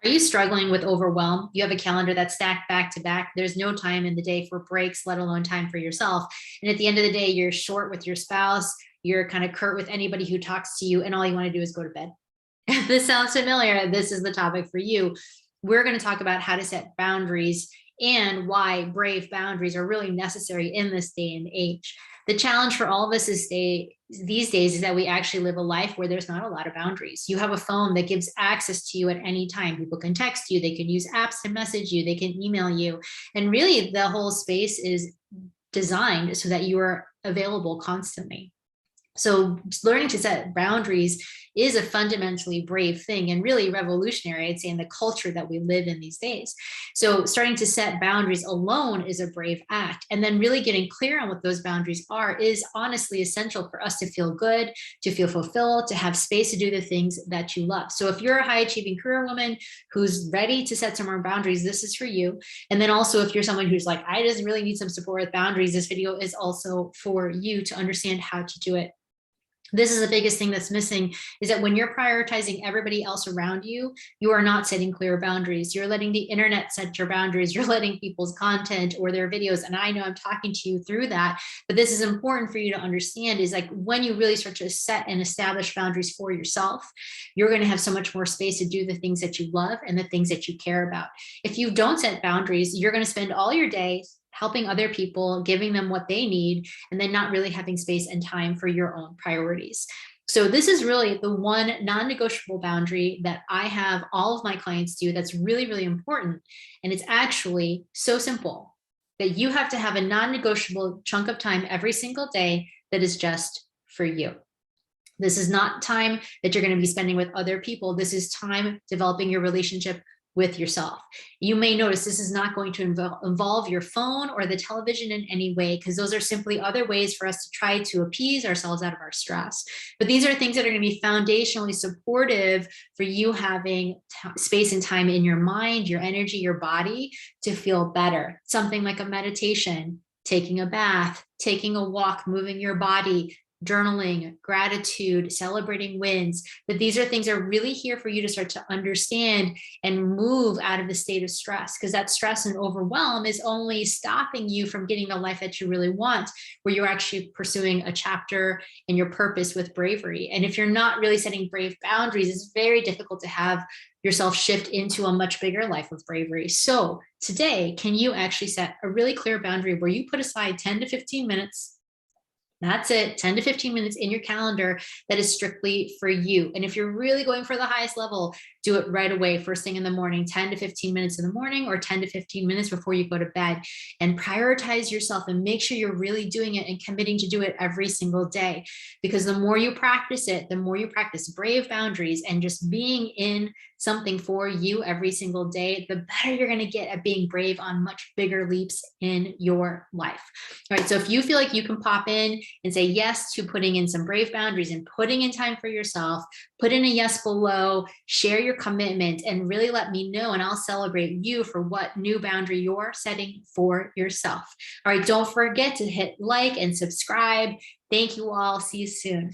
Are you struggling with overwhelm? You have a calendar that's stacked back to back. There's no time in the day for breaks, let alone time for yourself. And at the end of the day, you're short with your spouse. You're kind of curt with anybody who talks to you, and all you want to do is go to bed. If this sounds familiar, this is the topic for you. We're going to talk about how to set boundaries and why brave boundaries are really necessary in this day and age. The challenge for all of us these days is that we actually live a life where there's not a lot of boundaries. You have a phone that gives access to you at any time. People can text you, they can use apps to message you, they can email you. And really the whole space is designed so that you are available constantly. So learning to set boundaries is a fundamentally brave thing and really revolutionary, I'd say, in the culture that we live in these days. So starting to set boundaries alone is a brave act. And then really getting clear on what those boundaries are is honestly essential for us to feel good, to feel fulfilled, to have space to do the things that you love. So if you're a high achieving career woman who's ready to set some more boundaries, this is for you. And then also if you're someone who's like, I just really need some support with boundaries, this video is also for you to understand how to do it. This is the biggest thing that's missing, is that when you're prioritizing everybody else around you, you are not setting clear boundaries. You're letting the internet set your boundaries. You're letting people's content or their videos. And I know I'm talking to you through that, but this is important for you to understand, is like when you really start to set and establish boundaries for yourself, you're going to have so much more space to do the things that you love and the things that you care about. If you don't set boundaries, you're going to spend all your day helping other people, giving them what they need, and then not really having space and time for your own priorities. So this is really the one non-negotiable boundary that I have all of my clients do that's really, really important. And it's actually so simple that you have to have a non-negotiable chunk of time every single day that is just for you. This is not time that you're going to be spending with other people. This is time developing your relationship with yourself. You may notice this is not going to involve your phone or the television in any way, because those are simply other ways for us to try to appease ourselves out of our stress. But these are things that are going to be foundationally supportive for you having space and time in your mind, your energy, your body to feel better. Something like a meditation, taking a bath, taking a walk, moving your body, journaling, gratitude, celebrating wins. But these are things that are really here for you to start to understand and move out of the state of stress, because that stress and overwhelm is only stopping you from getting the life that you really want, where you're actually pursuing a chapter in your purpose with bravery. And if you're not really setting brave boundaries, it's very difficult to have yourself shift into a much bigger life of bravery. So today, can you actually set a really clear boundary where you put aside 10 to 15 minutes? That's it, 10 to 15 minutes in your calendar that is strictly for you. And if you're really going for the highest level, do it right away, first thing in the morning, 10 to 15 minutes in the morning, or 10 to 15 minutes before you go to bed. And prioritize yourself and make sure you're really doing it and committing to do it every single day. Because the more you practice it, the more you practice brave boundaries and just being in something for you every single day, the better you're going to get at being brave on much bigger leaps in your life. All right, so if you feel like you can pop in and say yes to putting in some brave boundaries and putting in time for yourself, put in a yes below, share your commitment, and really let me know, and I'll celebrate you for what new boundary you're setting for yourself. All right, don't forget to hit like and subscribe. Thank you all. See you soon.